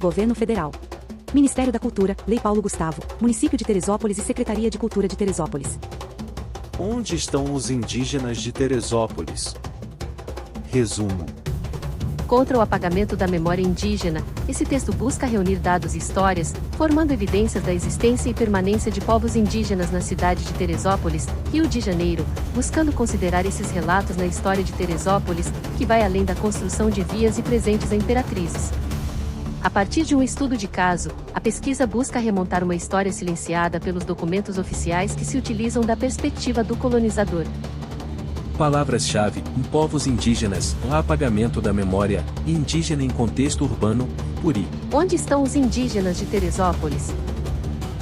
Governo Federal. Ministério da Cultura, Lei Paulo Gustavo, Município de Teresópolis e Secretaria de Cultura de Teresópolis. Onde estão os indígenas de Teresópolis? Resumo. Contra o apagamento da memória indígena, esse texto busca reunir dados e histórias, formando evidências da existência e permanência de povos indígenas na cidade de Teresópolis, Rio de Janeiro, buscando considerar esses relatos na história de Teresópolis, que vai além da construção de vias e presentes a imperatrizes. A partir de um estudo de caso, a pesquisa busca remontar uma história silenciada pelos documentos oficiais que se utilizam da perspectiva do colonizador. Palavras-chave: povos indígenas, o apagamento da memória, indígena em contexto urbano, Puri. Onde estão os indígenas de Teresópolis?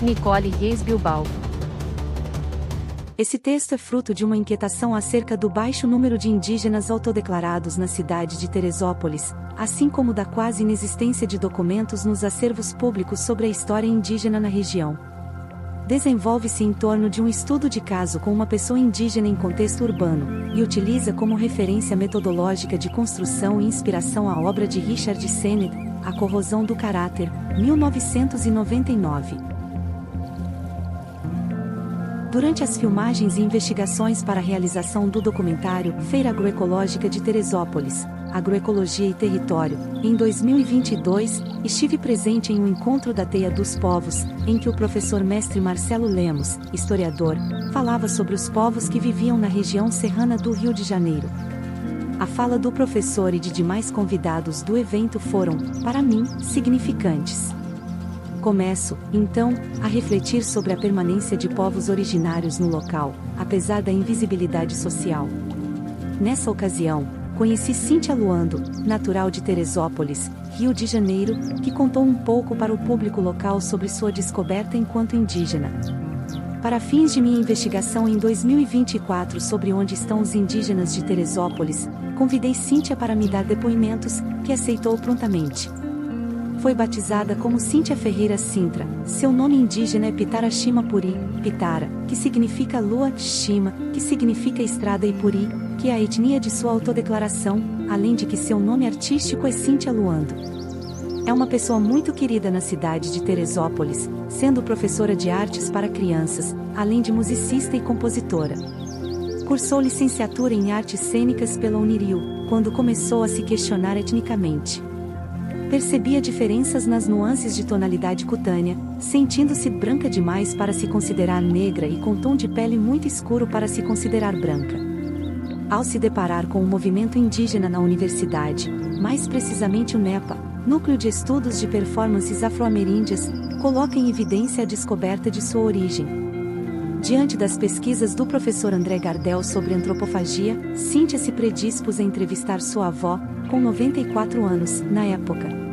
Nicole Reis Bilbao. Esse texto é fruto de uma inquietação acerca do baixo número de indígenas autodeclarados na cidade de Teresópolis, assim como da quase inexistência de documentos nos acervos públicos sobre a história indígena na região. Desenvolve-se em torno de um estudo de caso com uma pessoa indígena em contexto urbano, e utiliza como referência metodológica de construção e inspiração a obra de Richard Sennett, A Corrosão do Caráter, 1999. Durante as filmagens e investigações para a realização do documentário Feira Agroecológica de Teresópolis, Agroecologia e Território, em 2022, estive presente em um encontro da Teia dos Povos, em que o professor mestre Marcelo Lemos, historiador, falava sobre os povos que viviam na região serrana do Rio de Janeiro. A fala do professor e de demais convidados do evento foram, para mim, significantes. Começo, então, a refletir sobre a permanência de povos originários no local, apesar da invisibilidade social. Nessa ocasião, conheci Cíntia Luando, natural de Teresópolis, Rio de Janeiro, que contou um pouco para o público local sobre sua descoberta enquanto indígena. Para fins de minha investigação em 2024 sobre onde estão os indígenas de Teresópolis, convidei Cíntia para me dar depoimentos, que aceitou prontamente. Foi batizada como Cíntia Ferreira Sintra, seu nome indígena é Pitara Shima Puri, Pitara, que significa lua, Shima, que significa estrada e Puri, que é a etnia de sua autodeclaração, além de que seu nome artístico é Cíntia Luando. É uma pessoa muito querida na cidade de Teresópolis, sendo professora de artes para crianças, além de musicista e compositora. Cursou licenciatura em artes cênicas pela Unirio, quando começou a se questionar etnicamente. Percebia diferenças nas nuances de tonalidade cutânea, sentindo-se branca demais para se considerar negra e com tom de pele muito escuro para se considerar branca. Ao se deparar com o movimento indígena na universidade, mais precisamente o NEPA, Núcleo de Estudos de Performances Afro-Ameríndias, coloca em evidência a descoberta de sua origem. Diante das pesquisas do professor André Gardel sobre antropofagia, Cíntia se predispôs a entrevistar sua avó, com 94 anos, na época.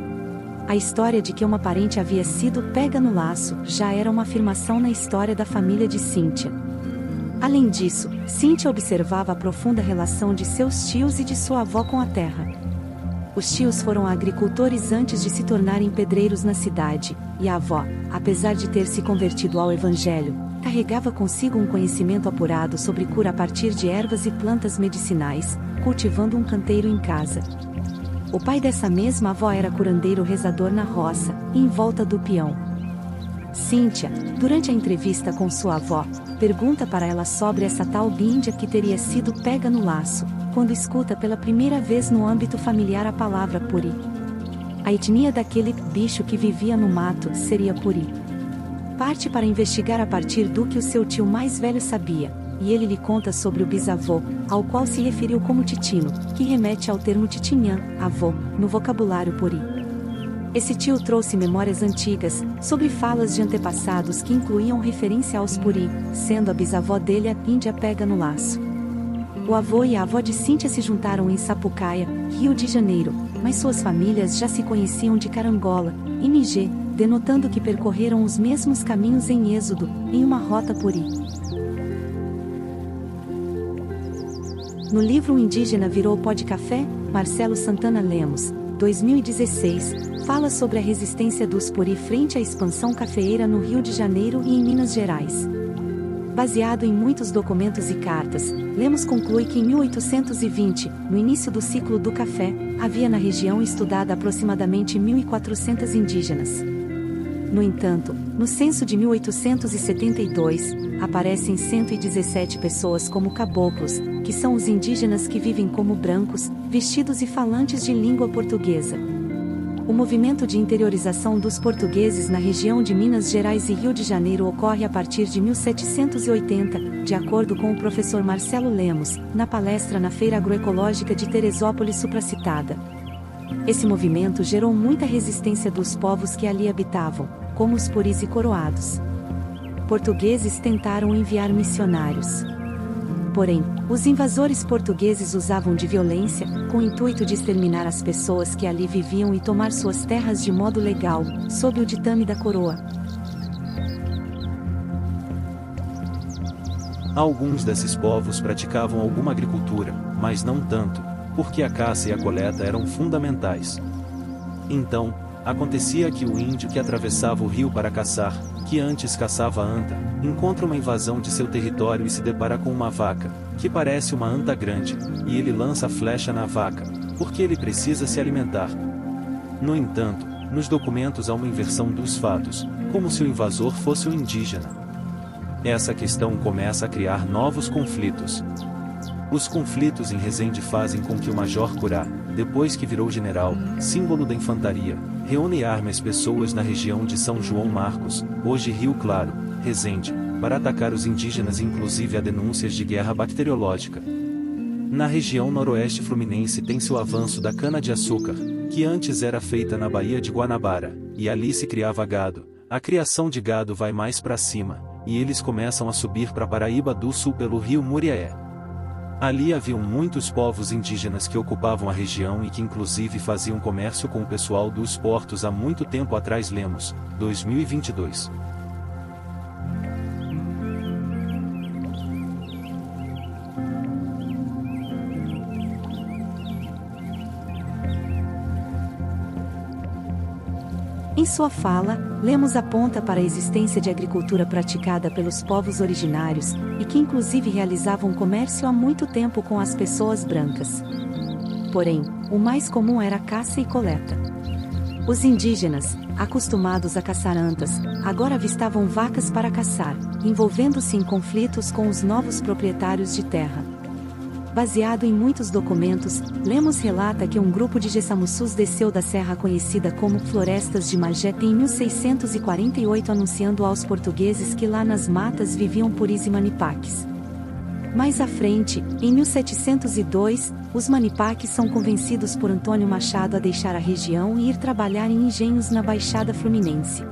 A história de que uma parente havia sido pega no laço já era uma afirmação na história da família de Cíntia. Além disso, Cíntia observava a profunda relação de seus tios e de sua avó com a terra. Os tios foram agricultores antes de se tornarem pedreiros na cidade, e a avó, apesar de ter se convertido ao evangelho, carregava consigo um conhecimento apurado sobre cura a partir de ervas e plantas medicinais, cultivando um canteiro em casa. O pai dessa mesma avó era curandeiro rezador na roça, em volta do peão. Cíntia, durante a entrevista com sua avó, pergunta para ela sobre essa tal bíndia que teria sido pega no laço, quando escuta pela primeira vez no âmbito familiar a palavra Puri. A etnia daquele bicho que vivia no mato seria Puri. Parte para investigar a partir do que o seu tio mais velho sabia, e ele lhe conta sobre o bisavô, ao qual se referiu como titino, que remete ao termo titinhã, avô, no vocabulário Puri. Esse tio trouxe memórias antigas, sobre falas de antepassados que incluíam referência aos Puri, sendo a bisavó dele a índia pega no laço. O avô e a avó de Cíntia se juntaram em Sapucaia, Rio de Janeiro, mas suas famílias já se conheciam de Carangola, MG, denotando que percorreram os mesmos caminhos em êxodo, em uma rota Puri. No livro O Indígena Virou Pó de Café, Marcelo Santana Lemos, 2016, fala sobre a resistência dos Puri frente à expansão cafeeira no Rio de Janeiro e em Minas Gerais. Baseado em muitos documentos e cartas, Lemos conclui que em 1820, no início do ciclo do café, havia na região estudada aproximadamente 1.400 indígenas. No entanto, no censo de 1872, aparecem 117 pessoas como caboclos, que são os indígenas que vivem como brancos, vestidos e falantes de língua portuguesa. O movimento de interiorização dos portugueses na região de Minas Gerais e Rio de Janeiro ocorre a partir de 1780, de acordo com o professor Marcelo Lemos, na palestra na Feira Agroecológica de Teresópolis supracitada. Esse movimento gerou muita resistência dos povos que ali habitavam, como os puris e coroados. Portugueses tentaram enviar missionários. Porém, os invasores portugueses usavam de violência, com o intuito de exterminar as pessoas que ali viviam e tomar suas terras de modo legal, sob o ditame da coroa. Alguns desses povos praticavam alguma agricultura, mas não tanto, porque a caça e a coleta eram fundamentais. Então, acontecia que o índio que atravessava o rio para caçar, que antes caçava anta, encontra uma invasão de seu território e se depara com uma vaca, que parece uma anta grande, e ele lança a flecha na vaca, porque ele precisa se alimentar. No entanto, nos documentos há uma inversão dos fatos, como se o invasor fosse um indígena. Essa questão começa a criar novos conflitos. Os conflitos em Resende fazem com que o Major Curá, depois que virou general, símbolo da infantaria, reúne e arma as pessoas na região de São João Marcos, hoje Rio Claro, Resende, para atacar os indígenas e inclusive há denúncias de guerra bacteriológica. Na região noroeste fluminense tem-se o avanço da cana-de-açúcar, que antes era feita na Baía de Guanabara, e ali se criava gado. A criação de gado vai mais para cima, e eles começam a subir para Paraíba do Sul pelo rio Muriaé. Ali haviam muitos povos indígenas que ocupavam a região e que inclusive faziam comércio com o pessoal dos portos há muito tempo atrás. Lemos, 2022. Em sua fala, Lemos aponta para a existência de agricultura praticada pelos povos originários, e que inclusive realizavam comércio há muito tempo com as pessoas brancas. Porém, o mais comum era a caça e coleta. Os indígenas, acostumados a caçar antas, agora avistavam vacas para caçar, envolvendo-se em conflitos com os novos proprietários de terra. Baseado em muitos documentos, Lemos relata que um grupo de Gessamussus desceu da serra conhecida como Florestas de Magé em 1648 anunciando aos portugueses que lá nas matas viviam puris e manipaques. Mais à frente, em 1702, os manipaques são convencidos por Antônio Machado a deixar a região e ir trabalhar em engenhos na Baixada Fluminense.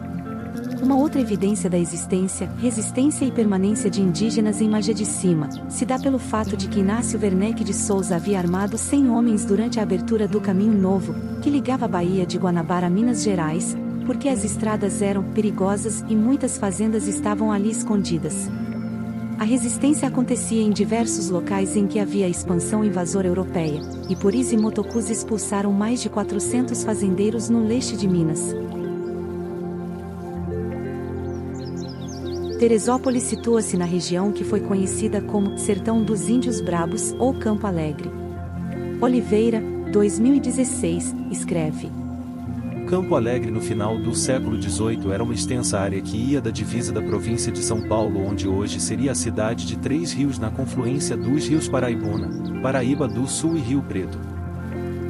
Uma outra evidência da existência, resistência e permanência de indígenas em Magé de Cima, se dá pelo fato de que Inácio Werneck de Souza havia armado 100 homens durante a abertura do Caminho Novo, que ligava a Baía de Guanabara a Minas Gerais, porque as estradas eram perigosas e muitas fazendas estavam ali escondidas. A resistência acontecia em diversos locais em que havia expansão invasora europeia, e puris e motocus expulsaram mais de 400 fazendeiros no leste de Minas. Teresópolis situa-se na região que foi conhecida como Sertão dos Índios Brabos ou Campo Alegre. Oliveira, 2016, escreve: Campo Alegre no final do século XVIII era uma extensa área que ia da divisa da província de São Paulo, onde hoje seria a cidade de Três Rios, na confluência dos rios Paraibuna, Paraíba do Sul e Rio Preto.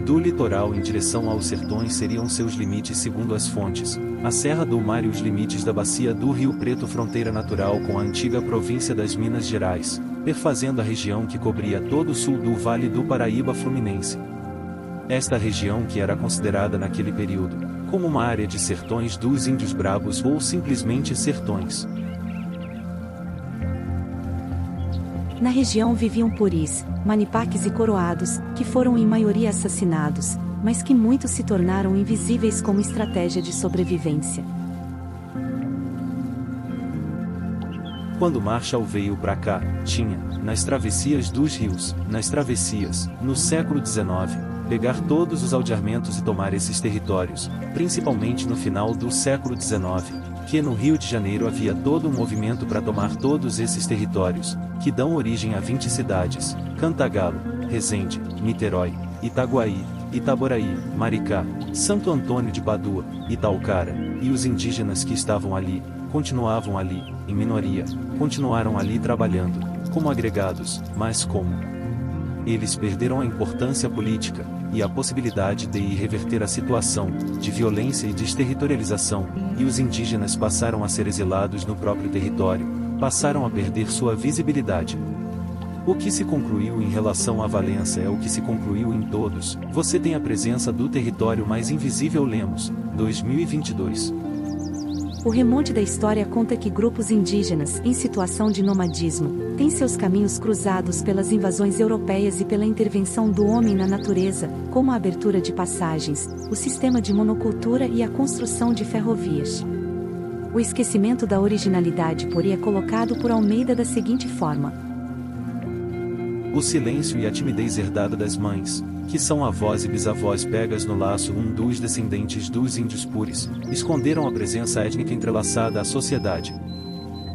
Do litoral em direção aos sertões seriam seus limites segundo as fontes, a Serra do Mar e os limites da bacia do Rio Preto, fronteira natural com a antiga província das Minas Gerais, perfazendo a região que cobria todo o sul do Vale do Paraíba Fluminense. Esta região que era considerada naquele período como uma área de sertões dos Índios Brabos ou simplesmente sertões. Na região viviam puris, manipaques e coroados, que foram em maioria assassinados, mas que muitos se tornaram invisíveis como estratégia de sobrevivência. Quando Marshall veio para cá, tinha, nas travessias dos rios, no século XIX, pegar todos os aldeamentos e tomar esses territórios, principalmente no final do século XIX, porque no Rio de Janeiro havia todo um movimento para tomar todos esses territórios, que dão origem a 20 cidades: Cantagalo, Resende, Niterói, Itaguaí, Itaboraí, Maricá, Santo Antônio de Padua, Itaucara, e os indígenas que estavam ali, continuavam ali, em minoria, continuaram ali trabalhando, como agregados, mas como eles perderam a importância política, e a possibilidade de ir reverter a situação, de violência e desterritorialização, e os indígenas passaram a ser exilados no próprio território, passaram a perder sua visibilidade. O que se concluiu em relação à Valença é o que se concluiu em todos. Você tem a presença do território mais invisível. Lemos, 2022. O remonte da história conta que grupos indígenas, em situação de nomadismo, têm seus caminhos cruzados pelas invasões europeias e pela intervenção do homem na natureza, como a abertura de passagens, o sistema de monocultura e a construção de ferrovias. O esquecimento da originalidade puri é colocado por Almeida da seguinte forma: o silêncio e a timidez herdada das mães, que são avós e bisavós pegas no laço dos descendentes dos índios puris, esconderam a presença étnica entrelaçada à sociedade.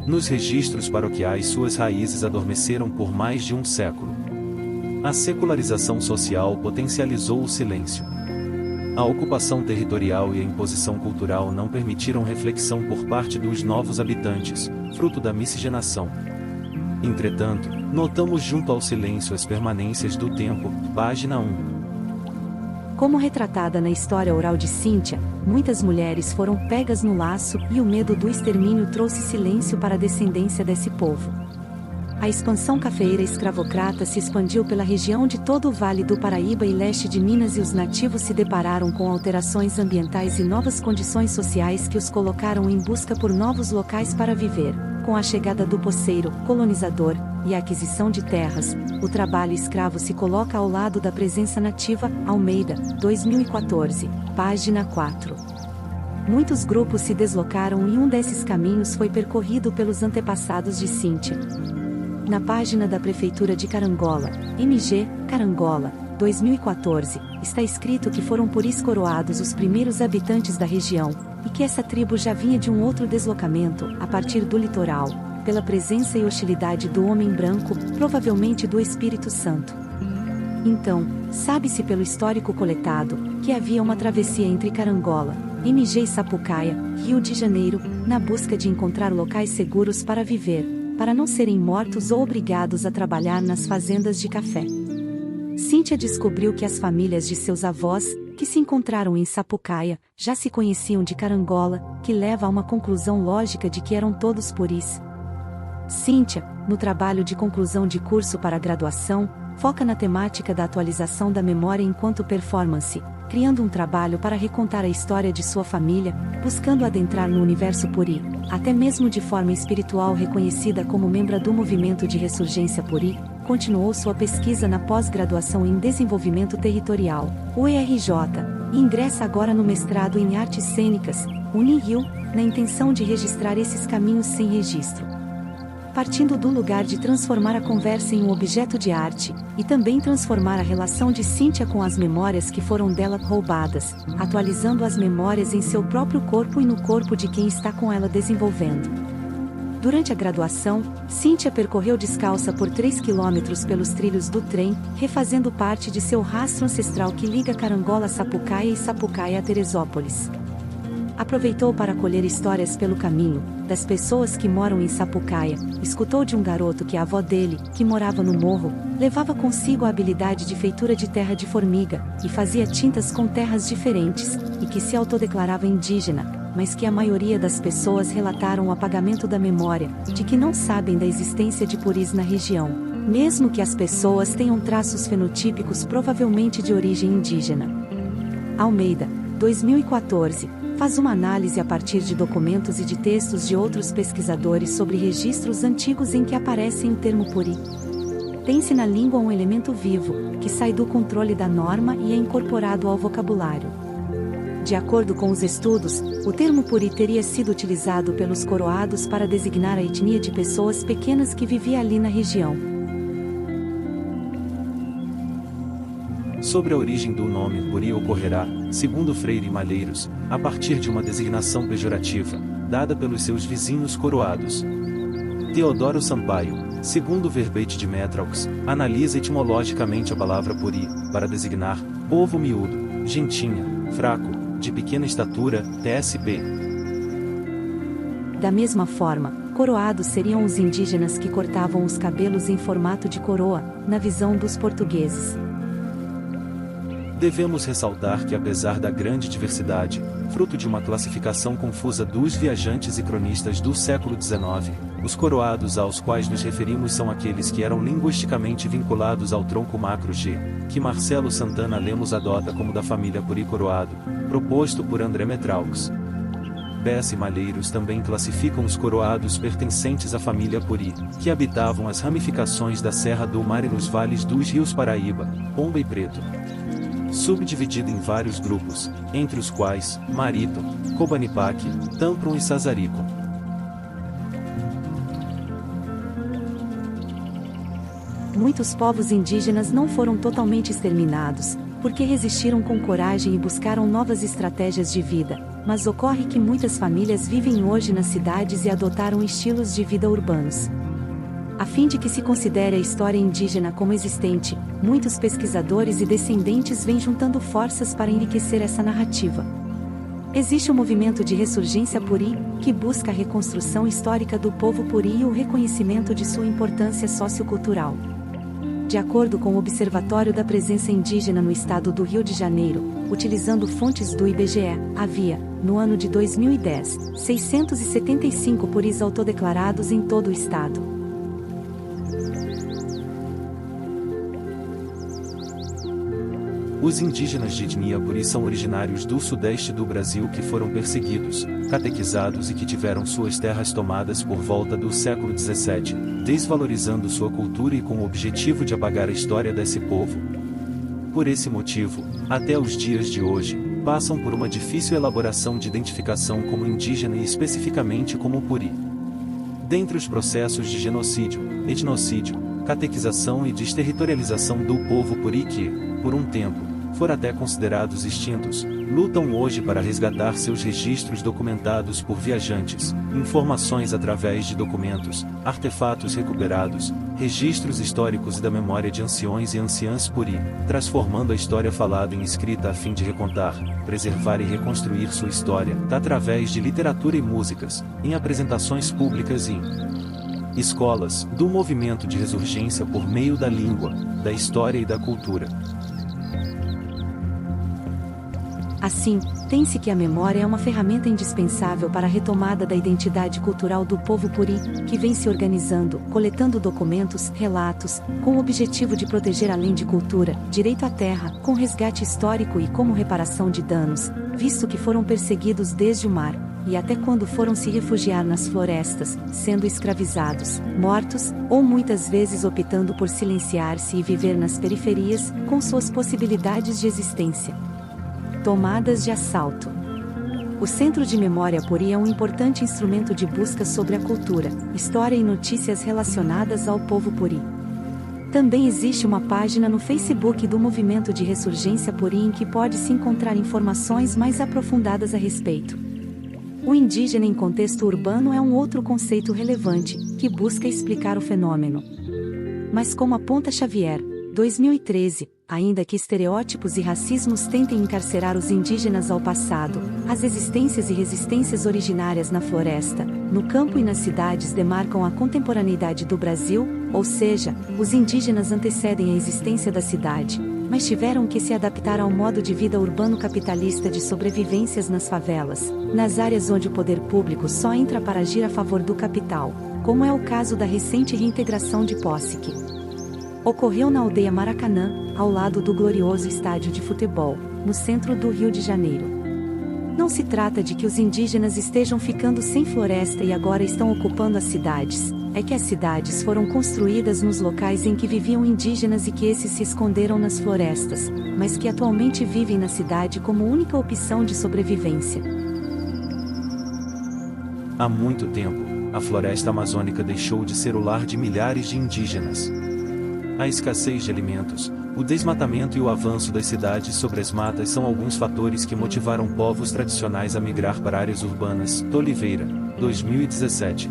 Nos registros paroquiais suas raízes adormeceram por mais de um século. A secularização social potencializou o silêncio. A ocupação territorial e a imposição cultural não permitiram reflexão por parte dos novos habitantes, fruto da miscigenação. Entretanto, notamos junto ao silêncio as permanências do tempo, página 1. Como retratada na história oral de Cíntia, muitas mulheres foram pegas no laço e o medo do extermínio trouxe silêncio para a descendência desse povo. A expansão cafeeira escravocrata se expandiu pela região de todo o Vale do Paraíba e leste de Minas, e os nativos se depararam com alterações ambientais e novas condições sociais que os colocaram em busca por novos locais para viver. Com a chegada do poceiro, colonizador, e a aquisição de terras, o trabalho escravo se coloca ao lado da presença nativa. Almeida, 2014, página 4. Muitos grupos se deslocaram e um desses caminhos foi percorrido pelos antepassados de Cíntia. Na página da Prefeitura de Carangola, MG, Carangola, 2014, está escrito que foram puris coroados os primeiros habitantes da região, e que essa tribo já vinha de um outro deslocamento, a partir do litoral, pela presença e hostilidade do homem branco, provavelmente do Espírito Santo. Então, sabe-se pelo histórico coletado, que havia uma travessia entre Carangola, MG e Sapucaia, Rio de Janeiro, na busca de encontrar locais seguros para viver, para não serem mortos ou obrigados a trabalhar nas fazendas de café. Cíntia descobriu que as famílias de seus avós, que se encontraram em Sapucaia, já se conheciam de Carangola, que leva a uma conclusão lógica de que eram todos puris. Cíntia, no trabalho de conclusão de curso para graduação, foca na temática da atualização da memória enquanto performance, criando um trabalho para recontar a história de sua família, buscando adentrar no universo puri, até mesmo de forma espiritual. Reconhecida como membro do movimento de ressurgência puri, continuou sua pesquisa na pós-graduação em desenvolvimento territorial, UERJ, e ingressa agora no mestrado em artes cênicas, Unirio, na intenção de registrar esses caminhos sem registro. Partindo do lugar de transformar a conversa em um objeto de arte, e também transformar a relação de Cíntia com as memórias que foram dela roubadas, atualizando as memórias em seu próprio corpo e no corpo de quem está com ela desenvolvendo. Durante a graduação, Cíntia percorreu descalça por 3 quilômetros pelos trilhos do trem, refazendo parte de seu rastro ancestral que liga Carangola a Sapucaia e Sapucaia a Teresópolis. Aproveitou para colher histórias pelo caminho, das pessoas que moram em Sapucaia, escutou de um garoto que a avó dele, que morava no morro, levava consigo a habilidade de feitura de terra de formiga, e fazia tintas com terras diferentes, e que se autodeclarava indígena, mas que a maioria das pessoas relataram o apagamento da memória, de que não sabem da existência de puris na região, mesmo que as pessoas tenham traços fenotípicos provavelmente de origem indígena. Almeida, 2014, faz uma análise a partir de documentos e de textos de outros pesquisadores sobre registros antigos em que aparece o termo puri. Tem-se na língua um elemento vivo, que sai do controle da norma e é incorporado ao vocabulário. De acordo com os estudos, o termo puri teria sido utilizado pelos coroados para designar a etnia de pessoas pequenas que vivia ali na região. sobre a origem do nome Puri ocorrerá, segundo Freire e Malheiros, a partir de uma designação pejorativa, dada pelos seus vizinhos coroados. Teodoro Sampaio, segundo o verbete de Métraux, analisa etimologicamente a palavra Puri, para designar povo miúdo, gentinha, fraco, de pequena estatura, TSP. Da mesma forma, coroados seriam os indígenas que cortavam os cabelos em formato de coroa, na visão dos portugueses. Devemos ressaltar que apesar da grande diversidade, fruto de uma classificação confusa dos viajantes e cronistas do século XIX, os coroados aos quais nos referimos são aqueles que eram linguisticamente vinculados ao tronco macro G, que Marcelo Santana Lemos adota como da família Puri coroado, proposto por André Métraux. Bessa e Malheiros também classificam os coroados pertencentes à família Puri, que habitavam as ramificações da Serra do Mar e nos vales dos rios Paraíba, Pomba e Preto. Subdividida em vários grupos, entre os quais, Marito, Cobanipaque, Tampron e Sazarico. Muitos povos indígenas não foram totalmente exterminados, porque resistiram com coragem e buscaram novas estratégias de vida, mas ocorre que muitas famílias vivem hoje nas cidades e adotaram estilos de vida urbanos. A fim de que se considere a história indígena como existente, muitos pesquisadores e descendentes vêm juntando forças para enriquecer essa narrativa. Existe o movimento de ressurgência Puri, que busca a reconstrução histórica do povo Puri e o reconhecimento de sua importância sociocultural. De acordo com o Observatório da Presença Indígena no Estado do Rio de Janeiro, utilizando fontes do IBGE, havia, no ano de 2010, 675 Puris autodeclarados em todo o estado. Os indígenas de etnia Puri são originários do sudeste do Brasil que foram perseguidos, catequizados e que tiveram suas terras tomadas por volta do século XVII, desvalorizando sua cultura e com o objetivo de apagar a história desse povo. Por esse motivo, até os dias de hoje, passam por uma difícil elaboração de identificação como indígena e especificamente como Puri. Dentre os processos de genocídio, etnocídio, catequização e desterritorialização do povo Puri que, por um tempo, foram até considerados extintos, lutam hoje para resgatar seus registros documentados por viajantes, informações através de documentos, artefatos recuperados, registros históricos e da memória de anciões e anciãs Puri, transformando a história falada em escrita a fim de recontar, preservar e reconstruir sua história, através de literatura e músicas, em apresentações públicas e escolas, do movimento de ressurgência por meio da língua, da história e da cultura. Assim, tem-se que a memória é uma ferramenta indispensável para a retomada da identidade cultural do povo Puri, que vem se organizando, coletando documentos, relatos, com o objetivo de proteger além de cultura, direito à terra, com resgate histórico e como reparação de danos, visto que foram perseguidos desde o mar, e até quando foram se refugiar nas florestas, sendo escravizados, mortos, ou muitas vezes optando por silenciar-se e viver nas periferias, com suas possibilidades de existência. Tomadas de assalto. O Centro de Memória Puri é um importante instrumento de busca sobre a cultura, história e notícias relacionadas ao povo Puri. Também existe uma página no Facebook do Movimento de Ressurgência Puri em que pode-se encontrar informações mais aprofundadas a respeito. O indígena em contexto urbano é um outro conceito relevante, que busca explicar o fenômeno. Mas como aponta Xavier, 2013, ainda que estereótipos e racismos tentem encarcerar os indígenas ao passado, as existências e resistências originárias na floresta, no campo e nas cidades demarcam a contemporaneidade do Brasil, ou seja, os indígenas antecedem a existência da cidade, mas tiveram que se adaptar ao modo de vida urbano capitalista de sobrevivências nas favelas, nas áreas onde o poder público só entra para agir a favor do capital, como é o caso da recente reintegração de Poçique. Ocorreu na aldeia Maracanã, ao lado do glorioso estádio de futebol, no centro do Rio de Janeiro. Não se trata de que os indígenas estejam ficando sem floresta e agora estão ocupando as cidades, é que as cidades foram construídas nos locais em que viviam indígenas e que esses se esconderam nas florestas, mas que atualmente vivem na cidade como única opção de sobrevivência. Há muito tempo, a floresta amazônica deixou de ser o lar de milhares de indígenas. A escassez de alimentos, O desmatamento e o avanço das cidades sobre as matas são alguns fatores que motivaram povos tradicionais a migrar para áreas urbanas. Oliveira, 2017.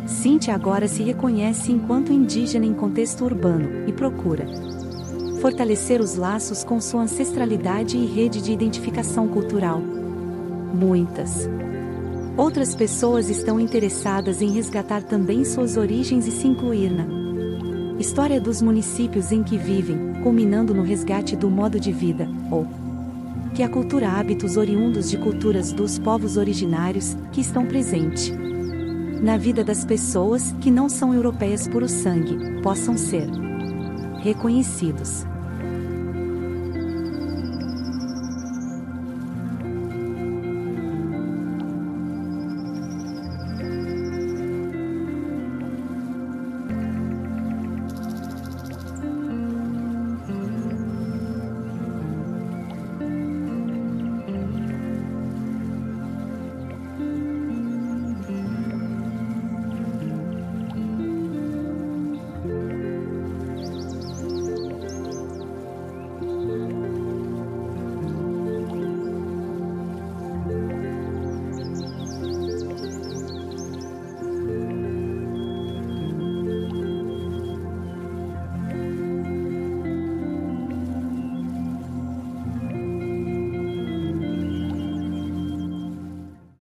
Cíntia agora se reconhece enquanto indígena em contexto urbano e procura fortalecer os laços com sua ancestralidade e rede de identificação cultural. Muitas outras pessoas estão interessadas em resgatar também suas origens e se incluir na história dos municípios em que vivem, culminando no resgate do modo de vida, ou que a cultura hábitos oriundos de culturas dos povos originários, que estão presentes na vida das pessoas que não são europeias por o sangue, possam ser reconhecidos.